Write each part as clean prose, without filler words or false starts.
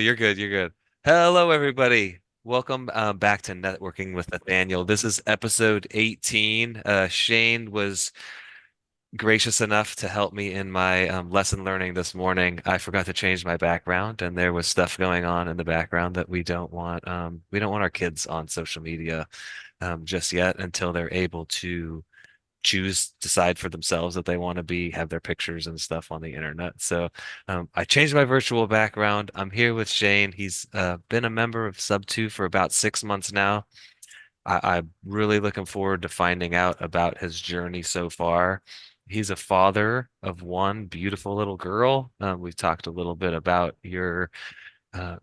You're good. You're good. Hello, everybody. Welcome back to Networking with Nathaniel. This is episode 18. Shane was gracious enough to help me in my lesson learning this morning. I forgot to change my background, and there was stuff going on in the background that we don't want. We don't want our kids on social media just yet until they're able to decide for themselves that they want to have their pictures and stuff on the internet. So I changed my virtual background. I'm here with Shane. He's been a member of Sub 2 for about 6 months now. I'm really looking forward to finding out about his journey so far. He's a father of one beautiful little girl. We've talked a little bit about your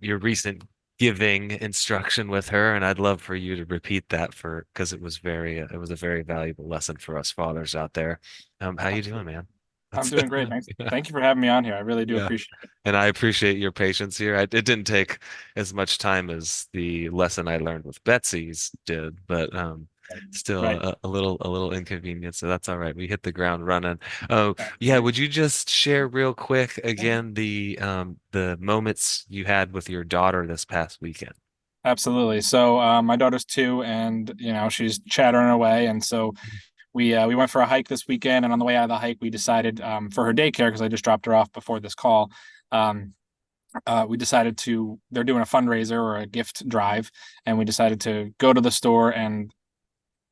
recent giving instruction with her, and I'd love for you to repeat that for because it was a very valuable lesson for us fathers out there. How you doing, Absolutely. man? I'm That's doing great. Thanks. yeah, Thank you for having me on here. I really do yeah. appreciate it. And I appreciate your patience here. It didn't take as much time as the lesson I learned with Betsy's did, but still Right. a little inconvenient. So that's all right. We hit the ground running. Oh, yeah. Absolutely. Would you just share real quick again the moments you had with your daughter this past weekend? Absolutely. So my daughter's 2, and she's chattering away, and so we went for a hike this weekend. And on the way out of the hike, we decided for her daycare, because I just dropped her off before this call. Um, we decided to they're doing a fundraiser or a gift drive, and we decided to go to the store and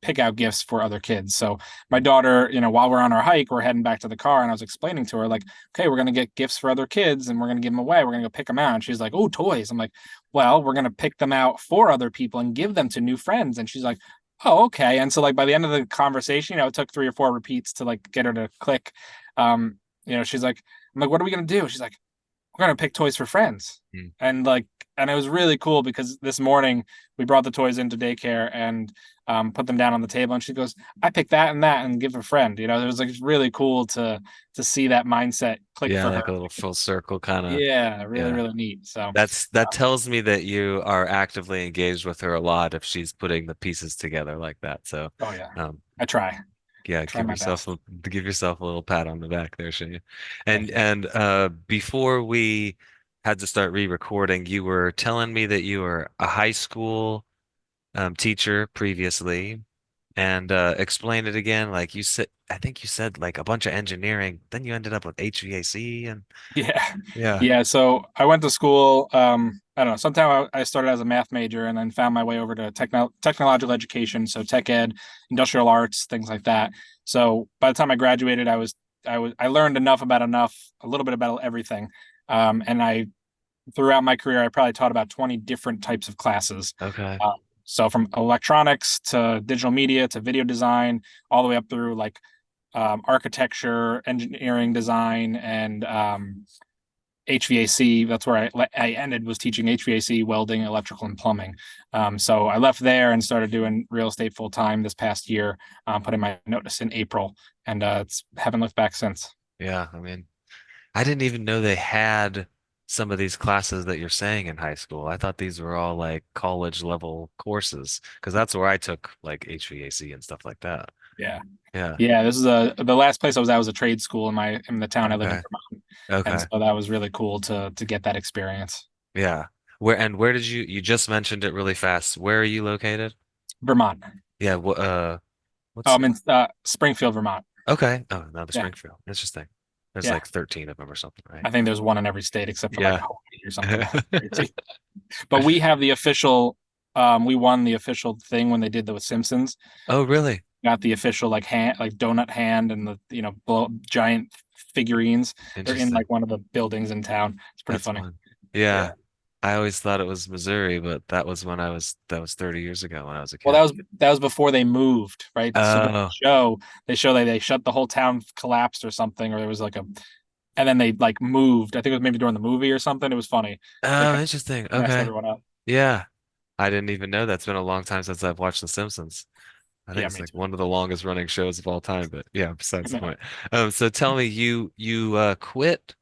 pick out gifts for other kids. So my daughter, while we're on our hike, we're heading back to the car, and I was explaining to her, like, okay, we're gonna get gifts for other kids, and we're gonna give them away. We're gonna go pick them out. And she's like, oh, toys. I'm like, well, we're gonna pick them out for other people and give them to new friends. And she's like, oh, okay. And so, like, by the end of the conversation, it took 3 or 4 repeats to like get her to click. She's like, I'm like, what are we gonna do? She's like, we're gonna pick toys for friends. Mm. And like, and it was really cool because this morning we brought the toys into daycare and put them down on the table, and she goes, I picked that and that and give a friend. It was like really cool to see that mindset click Yeah, for her. like a little full circle kind of. Yeah, really, Yeah. really neat. So That tells me that you are actively engaged with her a lot if she's putting the pieces together like that. So, oh yeah, um, I try my best. give yourself a little pat on the back there, Shane. Thank And you. and before we had to start re-recording, you were telling me that you were a high school teacher previously, and explain it again. Like you said, I think you said like a bunch of engineering, then you ended up with HVAC and Yeah. yeah. Yeah. So I went to school. I don't know. Sometime I started as a math major and then found my way over to technological education. So tech ed, industrial arts, things like that. So by the time I graduated, I learned a little bit about everything. And I throughout my career, I probably taught about 20 different types of classes. Okay. Um, so from electronics to digital media to video design, all the way up through like architecture, engineering design, and HVAC. That's where I ended, was teaching HVAC, welding, electrical, and plumbing. So I left there and started doing real estate full time this past year. Put in my notice in April, and it's haven't looked back since. Yeah, I mean, I didn't even know they had some of these classes that you're saying in high school. I thought these were all like college level courses because that's where I took like HVAC and stuff like that. Yeah, Yeah. yeah. This is the last place I was at was a trade school in the town I live in, Okay. Vermont, and Okay. so that was really cool to get that experience. Yeah. Where did you just mentioned it really fast. Where are you located? Vermont. Yeah, what's I'm in Springfield, Vermont. okay. Oh, no, the Yeah, Springfield. Interesting. There's yeah. like 13 of them or something, right? I think there's one in every state except for like Yeah. Hawaii or something crazy. But we have the official. We won the official thing when they did the Simpsons. Oh, really? Got the official like hand, like donut hand, and the giant figurines. They're in Interesting. like one of the buildings in town. It's pretty That's funny. fun. Yeah. Yeah. I always thought it was Missouri, but that was 30 years ago when I was a Well, kid. that was before they moved, right? So during the Oh, show, they show that they shut the whole town, collapsed or something, or there was like a, and then they like moved. I think it was maybe during the movie or something. It was funny. They oh, kind interesting. of messed Okay. everyone up. Yeah. I didn't even know that's been a long time since I've watched The Simpsons. I think Yeah, it's me like too. one of the longest running shows of all time, but yeah, besides the point. So tell me, you quit,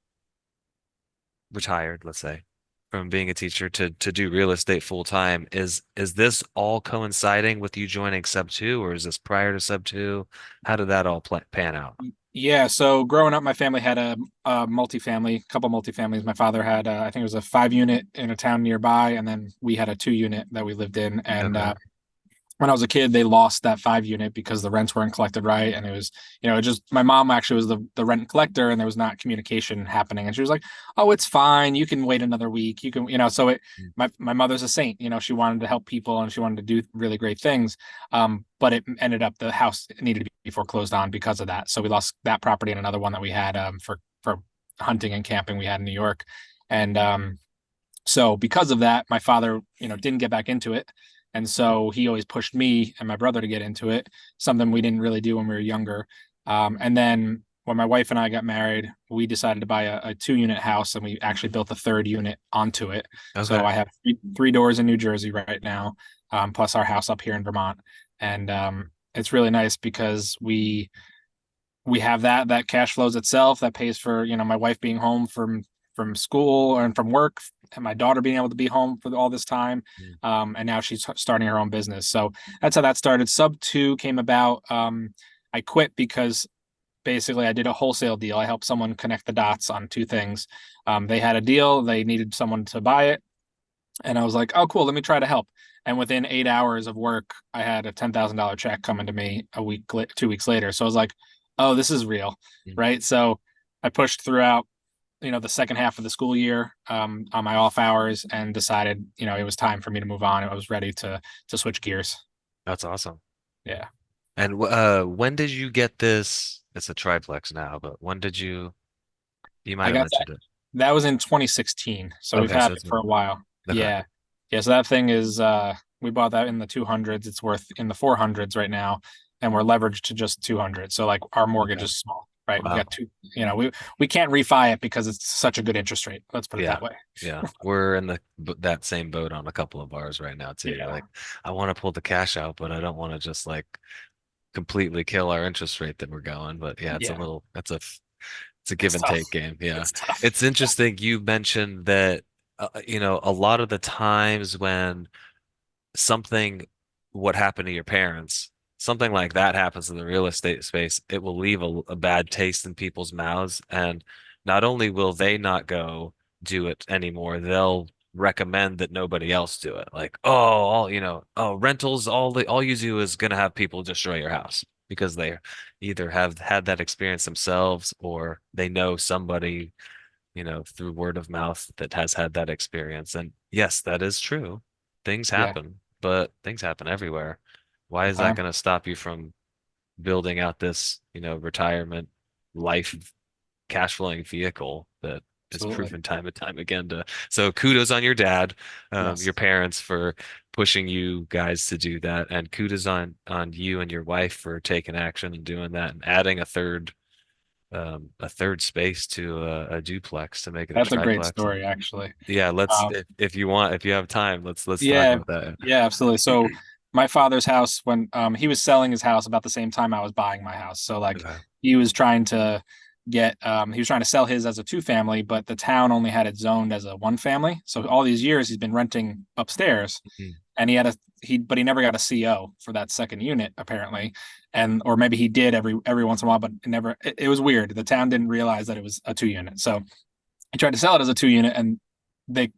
retired, let's say, from being a teacher to do real estate full time. Is this all coinciding with you joining Sub 2, or is this prior to Sub 2? How did that all pan out? Yeah, so growing up, my family had a multifamily, couple multifamilies. My father had, I think it was a 5 unit in a town nearby, and then we had a 2 unit that we lived in. And Okay. when I was a kid, they lost that 5 unit because the rents weren't collected right. And it was, it just my mom actually was the rent collector and there was not communication happening. And she was like, oh, it's fine. You can wait another week. You can, so Mm. my mother's a saint, she wanted to help people and she wanted to do really great things. But it ended up the house needed to be foreclosed on because of that. So we lost that property and another one that we had for hunting and camping we had in New York. And so because of that, my father, didn't get back into it. And so he always pushed me and my brother to get into it, something we didn't really do when we were younger. And then when my wife and I got married, we decided to buy a 2 unit house and we actually built a third unit onto it. So Okay. I have three doors in New Jersey right now, plus our house up here in Vermont. And it's really nice because we have that cash flows itself that pays for my wife being home from school and from work and my daughter being able to be home for all this time, Mm. and now she's starting her own business. So that's how that started. Sub 2 came about. I quit because basically I did a wholesale deal. I helped someone connect the dots on two things. They had a deal, they needed someone to buy it, and I was like, oh cool, let me try to help. And within 8 hours of work, I had a $10,000 check coming to me 2 weeks later. So I was like, oh, this is real, Mm. right? So I pushed throughout, the second half of the school year, on my off hours, and decided, it was time for me to move on. I was ready to switch gears. That's awesome. Yeah, And when did you get this? It's a triplex now, but when did you might I have got that. mentioned it. That was in 2016, so we've Okay, had so it it's for been a while. okay. Yeah, yeah. So that thing is, we bought that in the 200s. It's worth in the 400s right now, and we're leveraged to just 200. So like our mortgage Okay. is small, right? We've Wow. got two. We can't refi it because it's such a good interest rate. Let's put it Yeah. that way. Yeah. We're in that same boat on a couple of bars right now too. You're Yeah, like, I want to pull the cash out, but I don't want to just like completely kill our interest rate that we're going. But yeah, yeah. it's a give It's and tough. take game. Yeah. It's tough. It's interesting you mentioned that a lot of the times when something what happened to your parents, something like that happens in the real estate space, it will leave a bad taste in people's mouths. And not only will they not go do it anymore, they'll recommend that nobody else do it. Like, oh, oh, rentals, all you do is gonna have people destroy your house because they either have had that experience themselves or they know somebody through word of mouth that has had that experience. And yes, that is true. Things Yeah, happen, but things happen everywhere. Why all is the that time. going to stop you from building out this, retirement life cash flowing vehicle that is Absolutely. proven time and time again to, so kudos on your dad, your Yes. parents for pushing you guys to do that. And kudos on you and your wife for taking action and doing that and adding a third space to a duplex to make it a That's a great triplex. And story, actually. yeah, let's Um, if you want, if you have time, let's talk Yeah, about that. yeah, absolutely. So my father's house, when he was selling his house about the same time I was buying my house. So like Okay. he was trying to he was trying to sell his as a two family, but the town only had it zoned as a one family. So all these years he's been renting upstairs, Mhm. and but he never got a CO for that second unit apparently. And or maybe he did every once in a while, but it was weird. The town didn't realize that it was a 2 unit. So he tried to sell it as a 2 unit and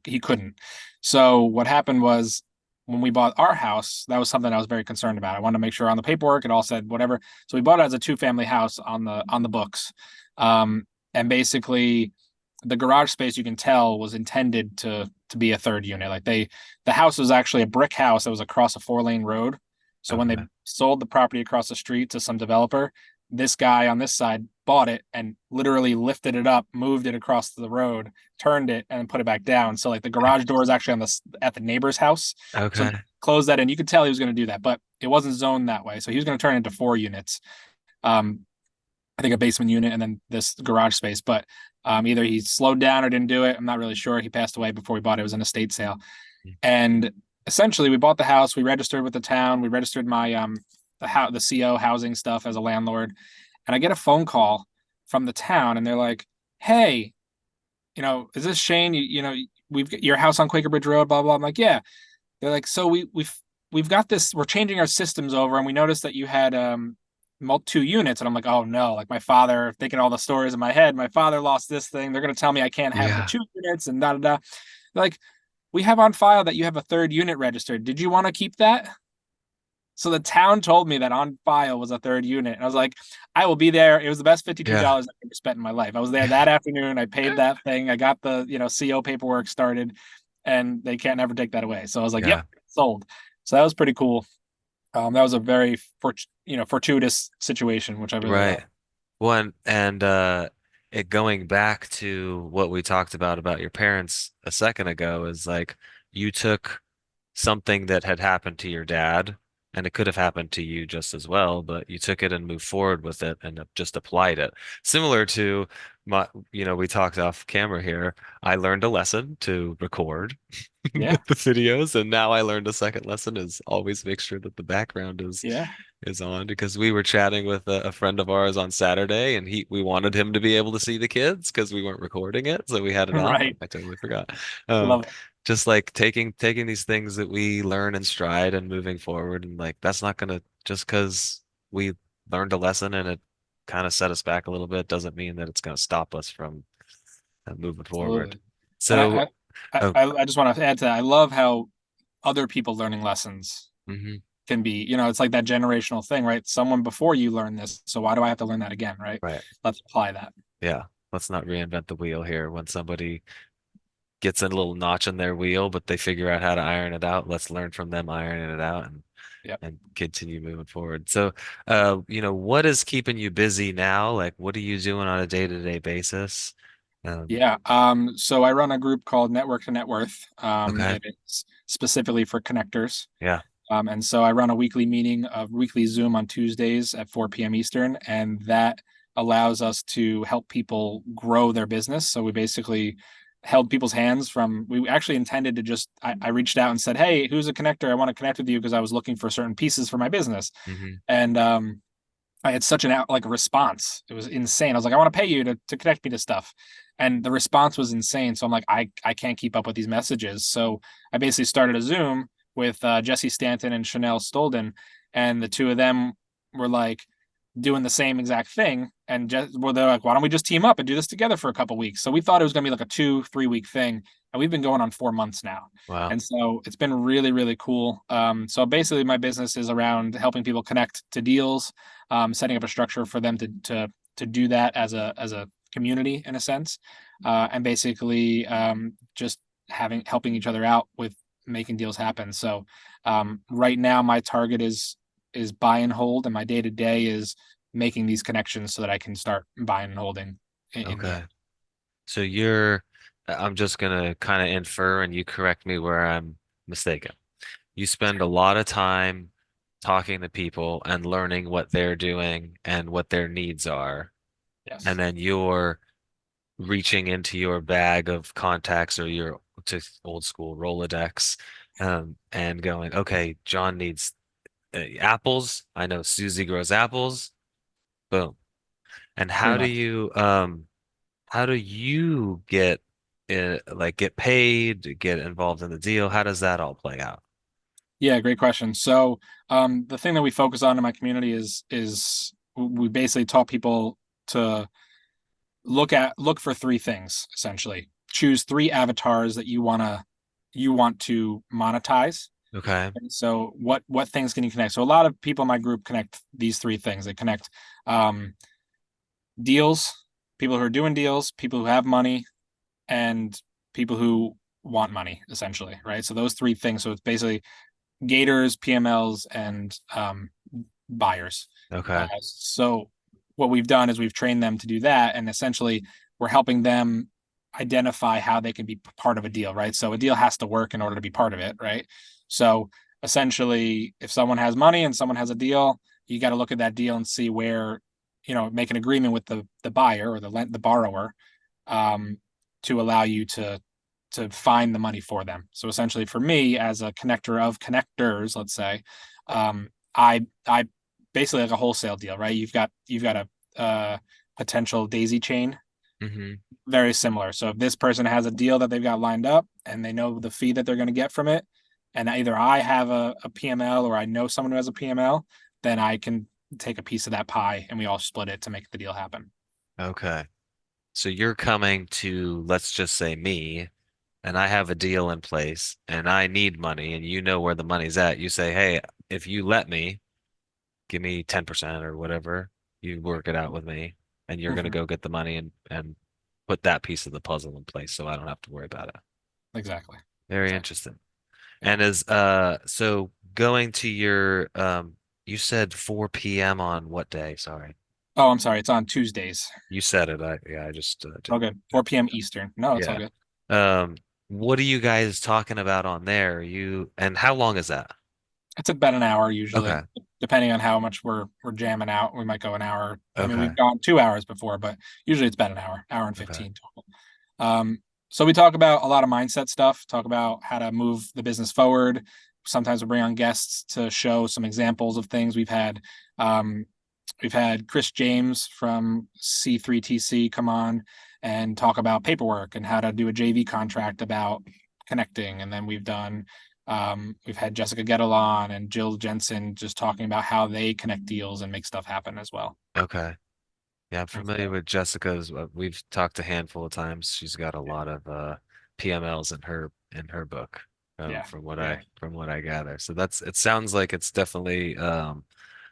he couldn't. So what happened was when we bought our house, that was something I was very concerned about. I wanted to make sure on the paperwork it all said whatever. So we bought it as a two-family house on the books. And basically the garage space you can tell was intended to be a third unit. The house was actually a brick house that was across a 4-lane road. So when they Okay. sold the property across the street to some developer, this guy on this side bought it and literally lifted it up, moved it across the road, turned it, and put it back down. So like the garage door is actually at the neighbor's house. So Okay. close that in. You could tell he was going to do that, but it wasn't zoned that way. So he was going to turn it into 4 units. Um, I think a basement unit and then this garage space. But either he slowed down or didn't do it. I'm not really sure. He passed away before we bought it. It was an estate sale. And essentially, we bought the house. We registered with the town. We registered my the CO housing stuff as a landlord. And I get a phone call from the town, and they're like, "Hey, is this Shane? We've got your house on Quaker Bridge Road, blah blah." I'm like, "Yeah." They're like, "So we've got this. We're changing our systems over, and we noticed that you had two units, and I'm like, oh no, like my father, thinking all the stories in my head, my father lost this thing, they're going to tell me I can't have the Yeah. 2 units and da da da. Like, we have on file that you have a third unit registered. Did you want to keep that? So the town told me that on file was a third unit. And I was like, I will be there. It was the best Yeah. $52 I've ever spent in my life. I was there that afternoon. I paid that thing. I got the, CO paperwork started, and they can't never take that away. So I was like, yep, Yeah. sold. So that was pretty cool. That was a very fortuitous situation, which I really Right. love. One and it going back to what we talked about your parents a second ago is like you took something that had happened to your dad, and it could have happened to you just as well, but you took it and moved forward with it and just applied it. Similar to we talked off camera here. I learned a lesson to record Yeah, the videos, and now I learned a second lesson is always make sure that the background yeah, is on because we were chatting with a friend of ours on Saturday, and we wanted him to be able to see the kids because we weren't recording it, so we had it off. right. I totally forgot. Um, Love it. just like taking these things that we learn in stride and moving forward, and like that's not gonna just because we learned a lesson and it kind of set us back a little bit doesn't mean that it's gonna stop us from moving forward. Absolutely. And So, oh, I just want to add to that. I love how other people learning lessons hmm can be, it's like that generational thing, right? Someone before you learned this, so why do I have to learn that again, right? right. Let's apply that. Yeah, let's not reinvent the wheel here. When somebody gets a little notch in their wheel, but they figure out how to iron it out, let's learn from them ironing it out Yep. and continue moving forward. So, what is keeping you busy now? Like, what are you doing on a day-to-day basis? Um, Yeah. So I run a group called Network to Net Worth. okay. It is specifically for connectors. Yeah. And so I run a weekly meeting, a weekly Zoom on Tuesdays at 4 p.m. Eastern, and that allows us to help people grow their business. So we basically held people's hands from, we actually intended to just, I reached out and said, hey, who's a connector? I want to connect with you because I was looking for certain pieces for my business. hmm And I had such an like a response. It was insane. I was like, I want to pay you to connect me to stuff. And the response was insane. So I'm like, I can't keep up with these messages. So I basically started a Zoom with Jesse Stanton and Chanel Stolden. And the two of them were like doing the same exact thing. And just well, they're like, why don't we just team up and do this together for a couple weeks? So we thought it was gonna be like a 2, 3 week thing. And we've been going on 4 months now. Wow. And so it's been really, really cool. So basically my business is around helping people connect to deals, setting up a structure for them to do that as a community in a sense, and basically just helping each other out with making deals happen. So right now my target is buy and hold, and my day to day is making these connections so that I can start buying and holding in deals. Okay. So I'm just gonna kind of infer, and you correct me where I'm mistaken. You spend a lot of time talking to people and learning what they're doing and what their needs are, and Yes. then you're reaching into your bag of contacts or your to old school Rolodex, and going, okay, John needs apples. I know Susie grows apples. Boom. And Pretty much. how do you get get paid, get involved in the deal? How does that all play out? Yeah, great question. So the thing that we focus on in my community is we basically taught people to look for three things essentially. Choose three avatars that you want to monetize. Okay. And so what things can you connect? So a lot of people in my group connect these three things. They connect um, deals, people who are doing deals, people who have money, and people who want money, essentially, right? So those three things. So it's basically gators, PMLs, and buyers. Okay. So what we've done is we've trained them to do that, and essentially we're helping them identify how they can be part of a deal, right? So a deal has to work in order to be part of it, right? So essentially, if someone has money and someone has a deal, you got to look at that deal and see where, make an agreement with the buyer or the borrower, um, to allow you to find the money for them. So essentially, for me as a connector of connectors, let's say, I basically like a wholesale deal, right? You've got a potential daisy chain, hmm very similar. So if this person has a deal that they've got lined up and they know the fee that they're going to get from it, and either I have a PML or I know someone who has a PML, then I can take a piece of that pie and we all split it to make the deal happen. Okay. So you're coming to, let's just say me, and I have a deal in place and I need money and you know where the money's at. You say, hey, if you let me, give me 10% or whatever, you work it out with me and you're going to Mhm. go get the money and put that piece of the puzzle in place so I don't have to worry about it. Exactly. Very Exactly. interesting. Yeah. And so going to your you said 4 p.m. on what day? Sorry. Oh, I'm sorry. It's on Tuesdays. You said it. I just All didn't. good. 4 p.m. Eastern. No, it's all Yeah. good. Um, what are you guys talking about on there? And how long is that? It's about an hour usually, Okay. depending on how much we're jamming out. We might go an hour. I mean, Okay. we've gone 2 hours before, but usually it's about an hour, hour and Okay. 15 total. So we talk about a lot of mindset stuff, talk about how to move the business forward. Sometimes we bring on guests to show some examples of things. Um, we've had Chris James from C3TC come on and talk about paperwork and how to do a JV contract about connecting. And then we've had Jessica Gettle on and Jill Jensen just talking about how they connect deals and make stuff happen as well. Okay. Yeah, I'm And familiar so, with Jessica's. We've talked a handful of times. She's got a lot of PMLs in her book, yeah, yeah. from what I gather. So it sounds like it's definitely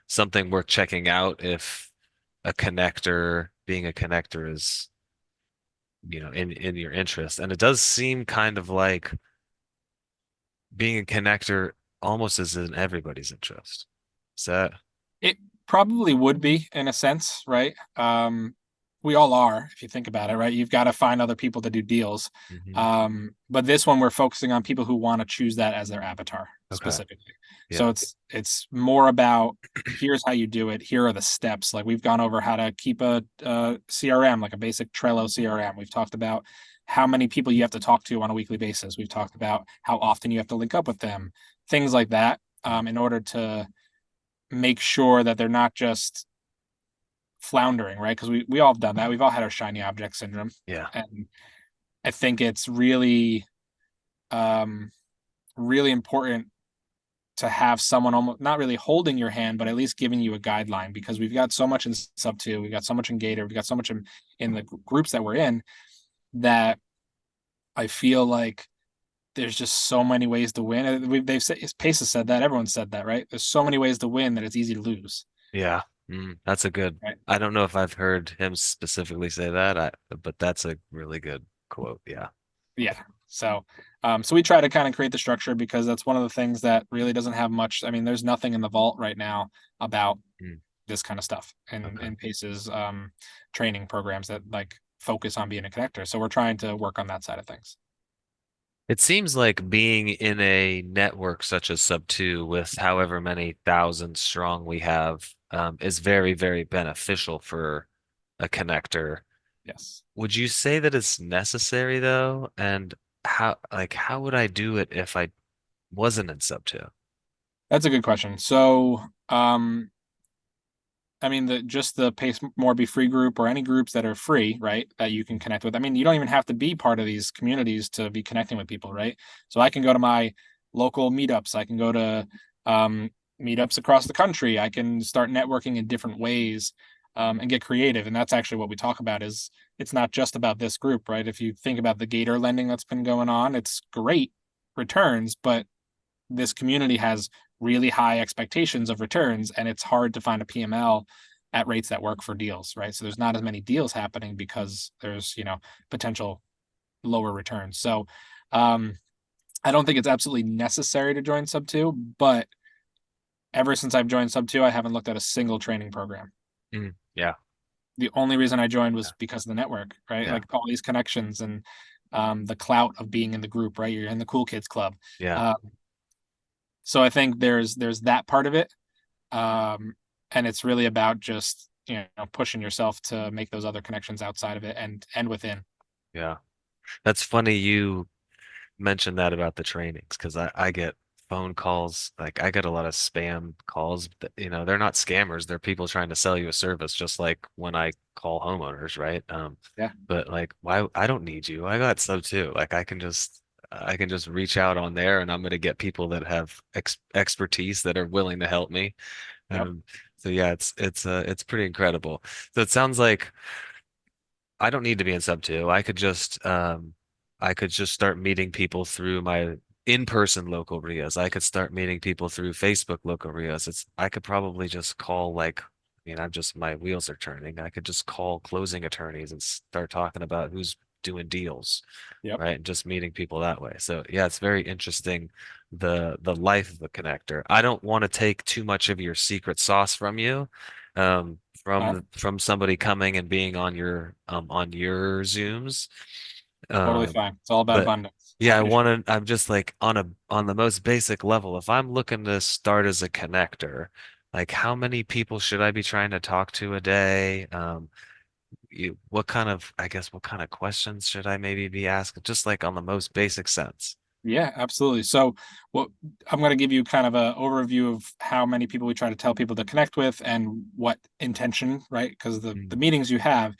something worth checking out if being a connector is, in your interest. And it does seem kind of like being a connector almost is in everybody's interest. Is that? It probably would be in a sense, right? We all are, if you think about it, right? You've got to find other people to do deals. Hmm. But this one, we're focusing on people who want to choose that as their avatar Okay. specifically. So Yeah. it's more about here's how you do it. Here are the steps. Like we've gone over how to keep a CRM, like a basic Trello CRM. We've talked about how many people you have to talk to on a weekly basis. We've talked about how often you have to link up with them, things like that, in order to make sure that they're not just floundering, right? Because we all have done that. We've all had our shiny object syndrome, Yeah. and I think it's um, really important to have someone almost not really holding your hand, but at least giving you a guideline because we've got so much in sub two, we've got so much in Gator, we've got so much in the groups that we're in that I feel like there's just so many ways to win. They've said Pace has said that, everyone said that, right? There's so many ways to win that it's easy to lose, Yeah. That's a good. right? I don't know if I've heard him specifically say that, but that's a really good quote. Yeah. Yeah. So we try to kind of create the structure because that's one of the things that really doesn't have much. I mean, there's nothing in the vault right now about Mm, this kind of stuff okay. in Pace's training programs that like focus on being a connector. So we're trying to work on that side of things. It seems like being in a network such as Sub 2 with however many thousand strong we have is very, very beneficial for a connector. Yes. Would you say that it's necessary though? And how would I do it if I wasn't in Sub 2? That's a good question. So I mean, the Pace More Be Free group or any groups that are free, right? That you can connect with. I mean, you don't even have to be part of these communities to be connecting with people, right? So I can go to my local meetups. I can go to meetups across the country. I can start networking in different ways and get creative. And that's actually what we talk about. Is it's not just about this group, right? If you think about the Gator lending that's been going on, it's great returns, but this community has really high expectations of returns and it's hard to find a PML at rates that work for deals, right? So there's not as many deals happening because there's, potential lower returns. So um, I don't think it's absolutely necessary to join Sub 2, but ever since I've joined Sub 2, I haven't looked at a single training program. Yeah. The only reason I joined Yeah. was because of the network, right? Yeah. Like all these connections and the clout of being in the group, right? You're in the cool kids club. Yeah. Uh, so I think there's that part of it. And it's really about just pushing yourself to make those other connections outside of it and within. Yeah. That's funny you mentioned that about the trainings because I get phone calls. Like I get a lot of spam calls that, they're not scammers. They're people trying to sell you a service, just like when I call homeowners, right? Yeah. But like, why? I don't need you. I got Sub 2. Like I can just reach out on there and I'm going to get people that have expertise that are willing to help me. Yep. Um, So yeah, it's pretty incredible. So it sounds like I don't need to be in sub two. I could just start meeting people through my in-person local RIAs. I could start meeting people through Facebook local RIAs. I could probably just call like, I mean, I'm just my wheels are turning. I could just call closing attorneys and start talking about who's doing deals, Yep. right? And just meeting people that way. So yeah, it's very interesting the life of the connector. I don't want to take too much of your secret sauce from you. From somebody coming and being on your Zooms. Totally Um, fine. It's all about but abundance. yeah, Happy to share. I'm just like on the most basic level, if I'm looking to start as a connector, like how many people should I be trying to talk to a day? What kind of, I guess, what kind of questions should I maybe be asking? Just like on the most basic sense. Yeah, absolutely. So, what I'm going to give you kind of a overview of how many people we try to tell people to connect with and what intention, right? Because the Mm, meetings you have,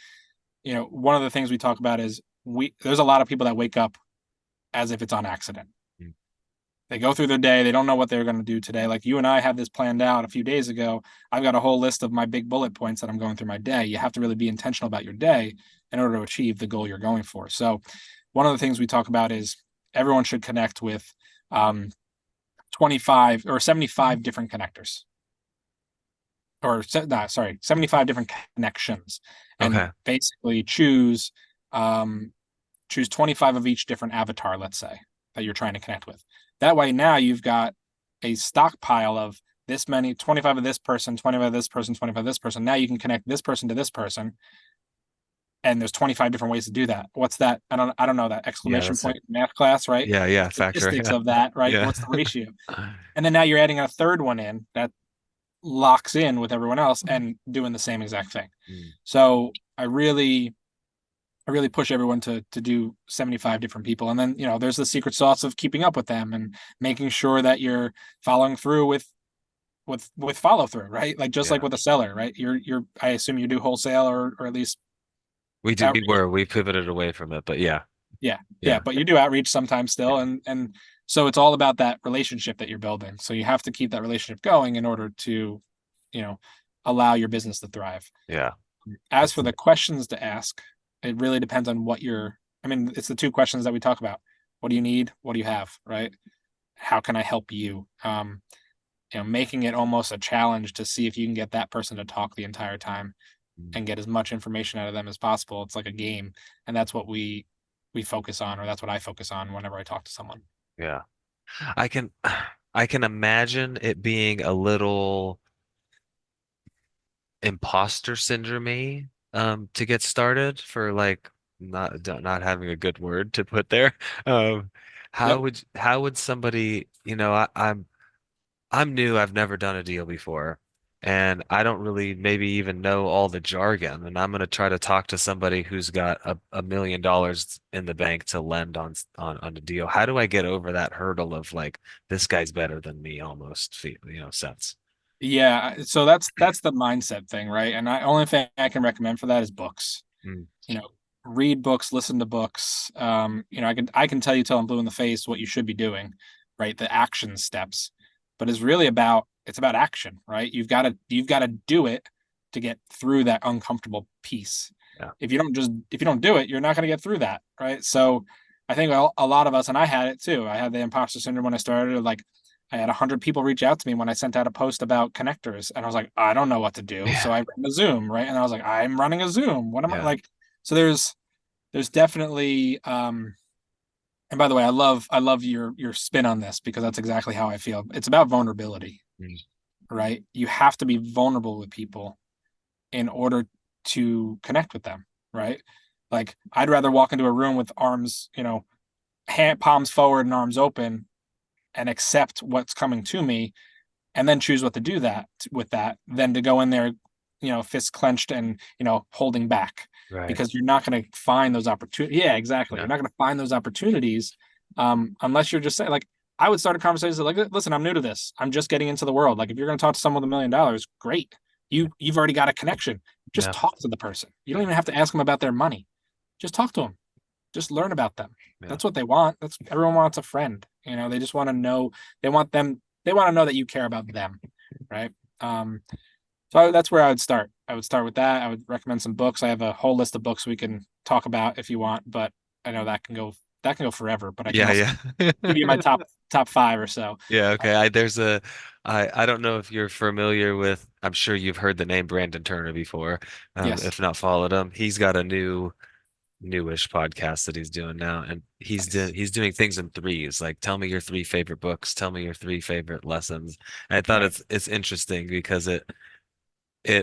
one of the things we talk about is we there's a lot of people that wake up as if it's on accident. mm. They go through their day, they don't know what they're going to do today. Like you and I had this planned out a few days ago. I've got a whole list of my big bullet points that I'm going through my day. You have to really be intentional about your day in order to achieve the goal you're going for. So, one of the things we talk about is everyone should connect with um, 25 or 75 different connectors or no, sorry, 75 different connections and Okay. basically choose 25 of each different avatar, let's say, that you're trying to connect with. That way now you've got a stockpile of this many, 25 of this person, 25 of this person, 25 of this person. Now you can connect this person to this person, and there's 25 different ways to do that. What's that? I don't know that Yeah, exclamation that's it. point math class, right? Yeah, yeah, factor. Statistics Yeah. of that, right? Yeah. What's the ratio? And then now you're adding a third one in that locks in with everyone else and doing the same exact thing. Mm, So I really push everyone to do 75 different people. And then, there's the secret sauce of keeping up with them and making sure that you're following through with follow through, right? Like just like yeah. with a seller, right? I assume you do wholesale or at least outreach. We pivoted away from it, but yeah. Yeah. Yeah. Yeah. But you do outreach sometimes Yeah. still. And so it's all about that relationship that you're building. So you have to keep that relationship going in order to, you know, allow your business to thrive. Yeah. As for It's the questions to ask, it really depends on I mean, it's the two questions that we talk about. What do you need? What do you have? Right? How can I help you? Making it almost a challenge to see if you can get that person to talk the entire time mm, and get as much information out of them as possible. It's like a game. And that's what we focus on, or that's what I focus on whenever I talk to someone. yeah. I can I can imagine it being a little imposter syndrome to get started for like not having a good word to put there. Um Yep. how would somebody, I'm new, I've never done a deal before, and I don't really maybe even know all the jargon, and I'm gonna try to talk to somebody who's got a million dollars in the bank to lend on a deal. How do I get over that hurdle of like this guy's better than me almost, sense? Yeah. So that's the mindset thing, right? And I only thing I can recommend for that is books. Mm, you know, Read books, listen to books. I can tell you till I'm blue in the face what you should be doing, right? The action steps, but it's about action, right? You've got to do it to get through that uncomfortable piece. yeah. If you don't do it, you're not going to get through that, right? So I think a lot of us, and I had it too. I had the imposter syndrome when I started. Like I had 100 people reach out to me when I sent out a post about connectors, and I was like, I don't know what to do. So Yeah. I ran a Zoom, right? And I was like, I'm running a Zoom. What am I Yeah. like? So there's definitely and by the way, I love your spin on this because that's exactly how I feel. It's about vulnerability, Mm, right? You have to be vulnerable with people in order to connect with them, right? Like I'd rather walk into a room with arms, palms forward and arms open and accept what's coming to me and then choose what to do that with that than to go in there, fists clenched and, holding back right. because you're not going to find those opportunities. Yeah, exactly. Yeah. You're not going to find those opportunities unless you're just saying, like, I would start a conversation like, listen, I'm new to this. I'm just getting into the world. Like, if you're going to talk to someone with $1 million, great. You've already got a connection. Just Yeah. talk to the person. You don't even have to ask them about their money. Just talk to them. Just learn about them. Yeah. That's what they want. That's everyone wants a friend. They just want to know. They want to know that you care about them, right? Um, So that's where I would start. I would start with that. I would recommend some books. I have a whole list of books we can talk about if you want, but I know that can go forever. But I can Yeah, also yeah. give you my top five or so. Yeah, okay. I don't know if you're familiar with, I'm sure you've heard the name Brandon Turner before. Yes. If not followed him. He's got a newish podcast that he's doing now, and Nice. he's doing things in threes, like tell me your three favorite books, tell me your three favorite lessons. And I thought Right. it's interesting because it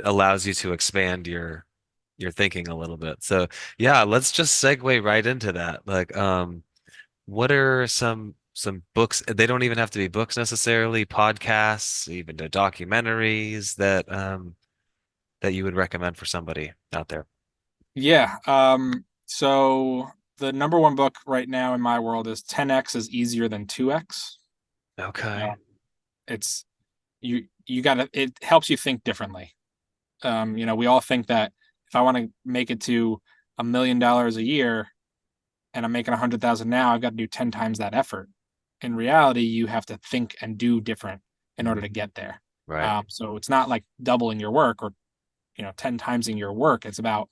allows you to expand your thinking a little bit. So yeah, let's just segue right into that. Like, what are some books? They don't even have to be books necessarily, podcasts, even the documentaries that you would recommend for somebody out there. Yeah. So the number one book right now in my world is 10x is easier than 2x. Okay. Um, it's you gotta it helps you think differently. We all think that if I want to make it to $1 million a year and I'm making 100,000 now, I've got to do 10 times that effort. In reality, you have to think and do different in order Mhm. to get there. Right. So it's not like doubling your work or 10 timesing your work. It's about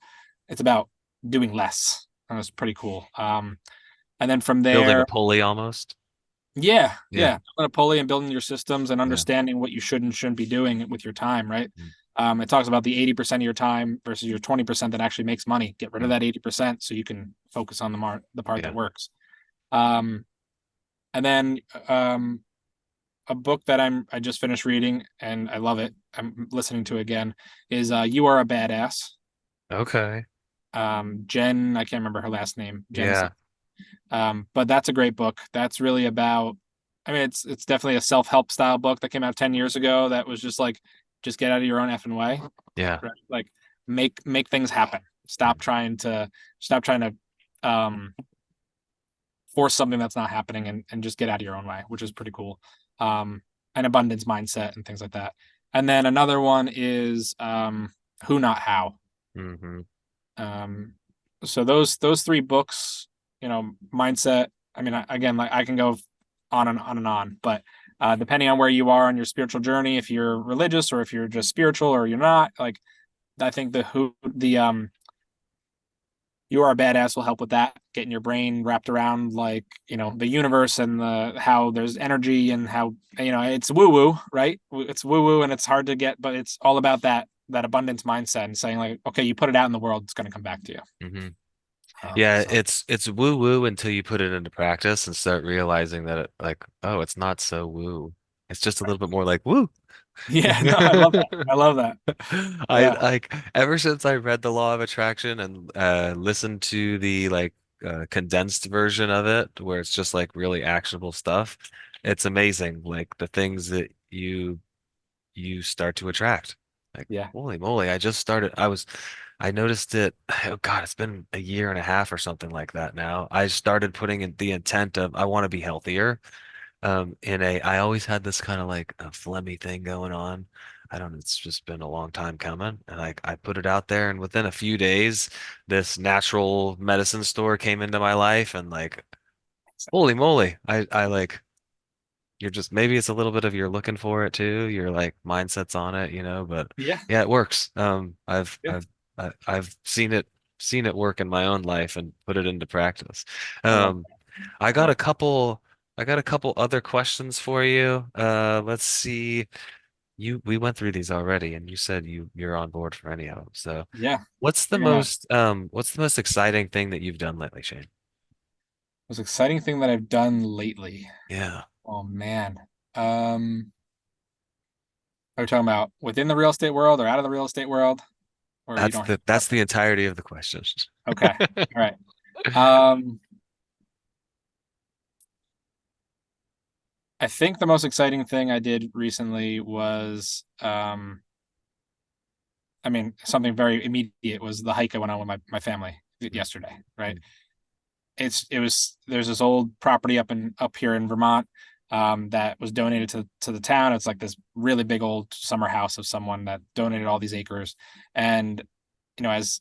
doing less. And it's pretty cool. And then from Building a there, pulley almost. yeah, Yeah. yeah, building a pulley and building your systems and Yeah. understanding what you should and shouldn't be doing with your time, right? Mm, It talks about the 80% of your time versus your 20% that actually makes money. Get rid of mm, that 80% so you can focus on the part yeah. that works. Um, and then a book that I just finished reading and I love it. I'm listening to it again is "You Are a Badass." Okay. Jen, I can't remember her last name. Jen, Yeah. but that's a great book. That's really about. I mean, it's definitely a self-help style book that came out 10 years ago. That was just like, just get out of your own effing way, Yeah. right? Like, make things happen. Mm, Stop trying to um, force something that's not happening, and just get out of your own way, which is pretty cool. An abundance mindset and things like that. And then another one is Who Not How. hmm Um, so those three books, mindset. I mean, again, like I can go on and on and on, but depending on where you are on your spiritual journey, if you're religious or if you're just spiritual or you're not, like I think the You Are a Badass will help with that, getting your brain wrapped around like the universe and the how there's energy and how it's woo woo, right? It's woo woo and it's hard to get, but it's all about that abundance mindset and saying like, okay, you put it out in the world, it's going to come back to you. hmm Yeah, So it's woo woo until you put it into practice and start realizing that like, oh, it's not so woo. It's just a little bit more like woo. yeah, no, I love that. I love that. I Yeah, like ever since I read the Law of Attraction and listened to the like condensed version of it where it's just like really actionable stuff, it's amazing like the things that you start to attract. Like, yeah, holy moly, I noticed it, oh God, it's been a year and a half or something like that now. I started putting in the intent of I want to be healthier. I always had this kind of like a phlegmy thing going on. I don't know, it's just been a long time coming. And I put it out there, and within a few days, this natural medicine store came into my life, and like, holy moly, I like you're just maybe it's a little bit of you're looking for it too. Your like mindset's on it, but yeah, yeah, it works. yeah. I've seen it work in my own life and put it into practice. I love Um, I I got love a couple I got a couple other questions for you. Let's see. We went through these already, and you said you're on board for any of them. So, Yeah, figuring out what's the most exciting thing that you've done lately, Shane? most exciting thing that I've done lately. Yeah, Oh man. Um, are we talking about within the real estate world or out of the real estate world? Or you don't have that's the preference? entirety of the question. Okay. All right. Um, I think the most exciting thing I did recently was, I mean, something very immediate was the hike I went on with my family yesterday, right? There's this old property up here in Vermont, that was donated to the town. It's like this really big old summer house of someone that donated all these acres. And, as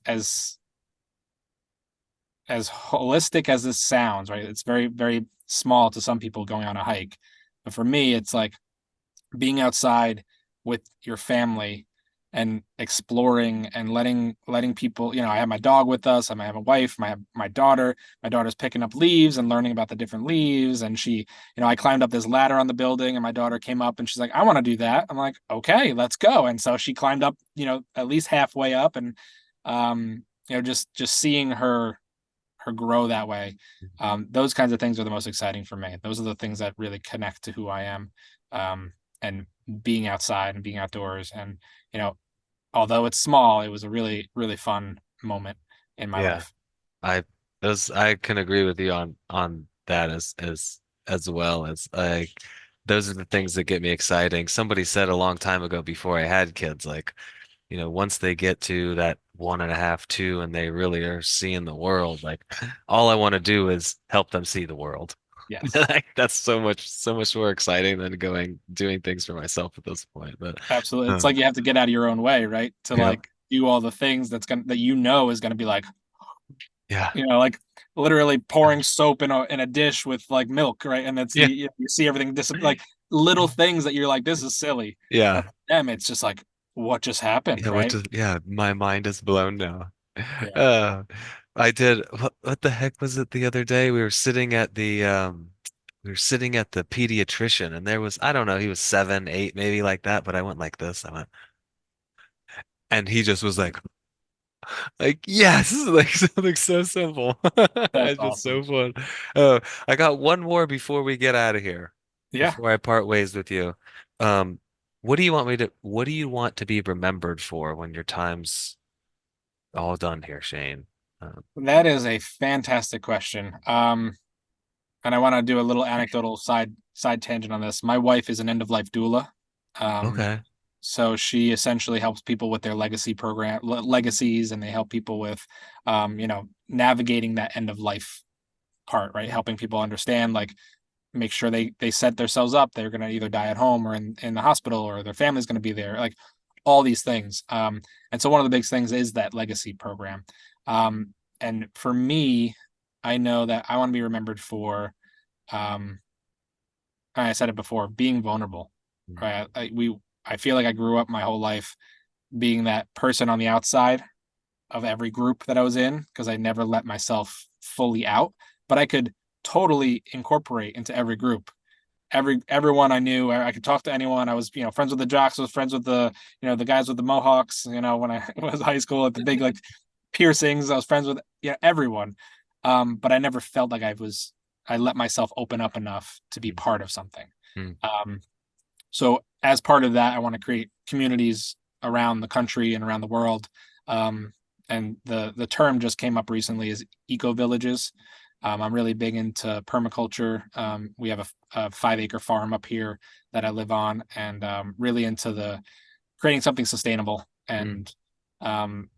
holistic as this sounds, right? It's very, very small to some people going on a hike. But for me, it's like being outside with your family, and exploring and letting people, I have my dog with us. I have a wife, my daughter. My daughter's picking up leaves and learning about the different leaves. And I climbed up this ladder on the building, and my daughter came up and she's like, I want to do that. I'm like, okay, let's go. And so she climbed up, at least halfway up, and just seeing her grow that way. Those kinds of things are the most exciting for me. Those are the things that really connect to who I am. And being outside and being outdoors, and you know although it's small, it was a really, really fun moment in my Yeah. life. I I can agree with you on that as well as like those are the things that get me exciting. Somebody said a long time ago before I had kids, like, once they get to that 1.5, 2, and they really are seeing the world, like all I want to do is help them see the world. Yes, Like, that's so much more exciting than doing things for myself at this point. But absolutely. It's um, like you have to get out of your own way, right? To yeah, like do all the things that is gonna be like, yeah, like literally pouring soap in a dish with like milk, right? And that's yeah, you see everything like little things that you're like, this is silly. But yeah. for them, it's just like, what just happened, Yeah, right? my mind is blown now. Yeah. Uh, I did what the heck was it the other day? We were sitting at the pediatrician, and there was, I don't know, he was 7, 8, maybe like that, but I went like this. I went, and he just was like yes, like something so simple. That's It's just so awesome. fun. I got one more before we get out of here, Yeah. before I part ways with you. Um, what do you want to be remembered for when your time's all done here, Shane? Um, That is a fantastic question. And I want to do a little anecdotal side tangent on this. My wife is an end of life doula. Um, okay. so she essentially helps people with their legacies, and they help people with, navigating that end of life part, right? Helping people understand, like, make sure they set themselves up. They're going to either die at home or in the hospital, or their family's going to be there, like all these things. And so one of the big things is that legacy program. And for me, I know that I want to be remembered for, um, I said it before, being vulnerable. Mm, Right? I feel like I grew up my whole life being that person on the outside of every group that I was in, because I never let myself fully out, but I could totally incorporate into every group. Everyone I knew, I could talk to anyone. I was, friends with the jocks. I was friends with the guys with the mohawks. When I was high school at the big like piercings, I was friends with everyone. But I never felt like I let myself open up enough to be mm, part of something. mm. Um, so as part of that, I want to create communities around the country and around the world. Um, and the term just came up recently is eco villages. I'm really big into permaculture. We have a 5-acre farm up here that I live on, and really into the creating something sustainable, Mm. and um,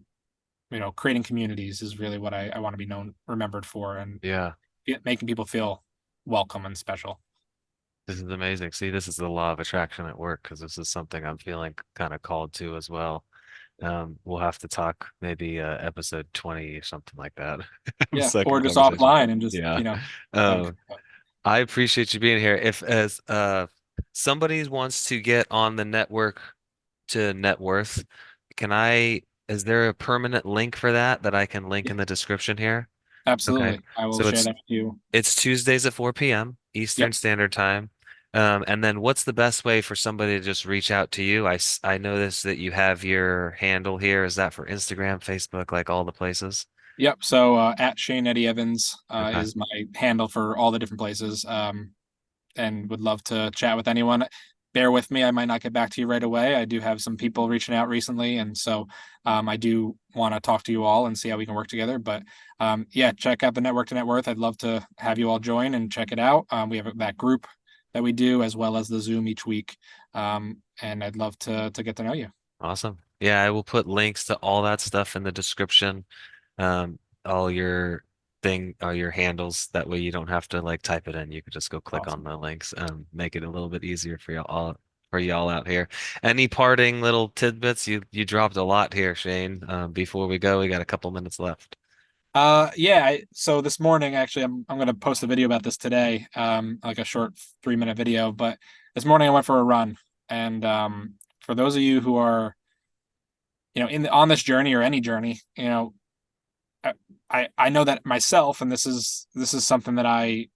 creating communities is really what I want to be remembered for, and Yeah, making people feel welcome and special. this is amazing. See, this is the law of attraction at work because this is something I'm feeling kind of called to as well. We'll have to talk maybe episode 20 or something like that. Yeah, Second or just conversation. offline and just Yeah. talk. Um, I appreciate you being here. If as somebody wants to get on the network to net worth, is there a permanent link for that I can link Yeah, in the description here? Okay. absolutely. I will So share that with you. it's Tuesdays at 4 p.m. Eastern Yep. Standard Time. And then what's the best way for somebody to just reach out to you? I noticed that you have your handle here. Is that for Instagram, Facebook, like all the places? Yep. So at Shane Eddie Evans Okay. is my handle for all the different places. And would love to chat with anyone. Bear with me. I might not get back to you right away. I do have some people reaching out recently. And so I do want to talk to you all and see how we can work together. But yeah, check out the Network to Net Worth. I'd love to have you all join and check it out. We have that group that we do, as well as the Zoom each week. And I'd love to get to know you. Awesome. Yeah, I will put links to all that stuff in the description. All all your handles. That way you don't have to like type it in. You could just go click on Awesome. the links. Make it a little bit easier for y'all out here. Any parting little tidbits? You dropped a lot here, Shane. Before we go, we got a couple minutes left. Yeah. So this morning, actually, I'm gonna post a video about this today, like a short 3-minute video. But this morning, I went for a run, and for those of you who are on this journey or any journey, I know that myself, and this is something that I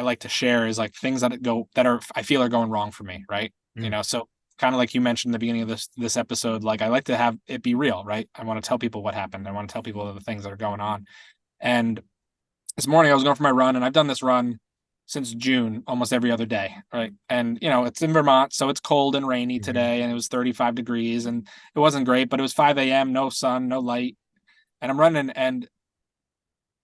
like to share is like things that are I feel are going wrong for me, right? Mm, So kind of like you mentioned in the beginning of this episode, like I like to have it be real, right? I want to tell people what happened. I want to tell people the things that are going on. And this morning I was going for my run, and I've done this run since June, almost every other day, right? And it's in Vermont, so it's cold and rainy mhm, today, and it was 35 degrees, and it wasn't great, but it was 5 a.m., no sun, no light, and I'm running, and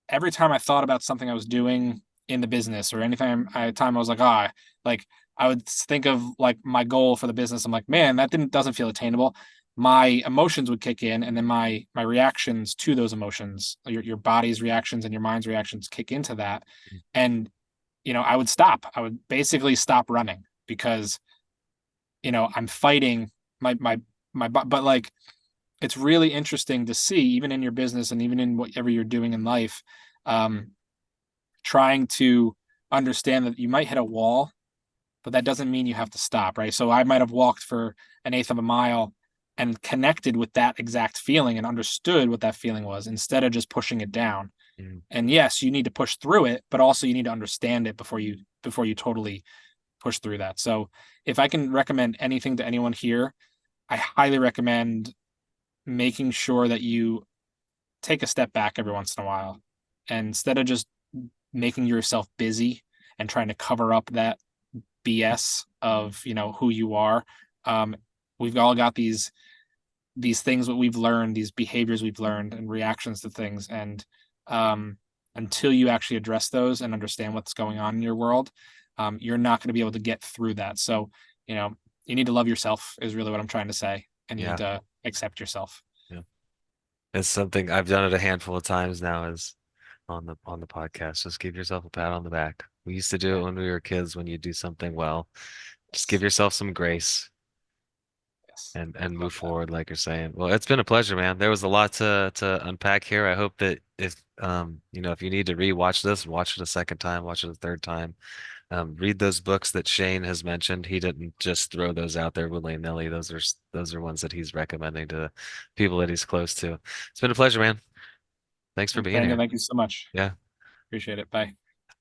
every time I thought about something I was doing in the business or anytime I was like, like I would think of like my goal for the business. I'm like, man, that didn't doesn't feel attainable. My emotions would kick in, and then my reactions to those emotions, your body's reactions and your mind's reactions kick into that. mm, And I would stop. I would basically stop running because I'm fighting my but like it's really interesting to see, even in your business and even in whatever you're doing in life, um, trying to understand that you might hit a wall, but that doesn't mean you have to stop, right? So I might have walked for an eighth of a mile and connected with that exact feeling and understood what that feeling was instead of just pushing it down. mm. And yes, you need to push through it, but also you need to understand it before you totally push through that. So if I can recommend anything to anyone here, I highly recommend making sure that you take a step back every once in a while. And instead of just making yourself busy and trying to cover up that BS of, who you are, um, we've all got these things that we've learned, these behaviors we've learned and reactions to things. And um, until you actually address those and understand what's going on in your world, you're not going to be able to get through that. So, you know, you need to love yourself is really what I'm trying to say. And you need Yeah, to accept yourself. yeah. It's something I've done it a handful of times now is on the podcast. Just give yourself a pat on the back. We used to do Yeah. it when we were kids when you do something well. Just give Yes. yourself some grace Yes. and Love move that. forward like you're saying. Well, it's been a pleasure, man. There was a lot to unpack here. I hope that if you need to rewatch this, watch it a second time, watch it a third time. Read those books that Shane has mentioned. He didn't just throw those out there willy-nilly. Those are ones that he's recommending to people that he's close to. It's been a pleasure, man. Thanks for being Daniel, here. thank you so much. Yeah. Appreciate it. Bye.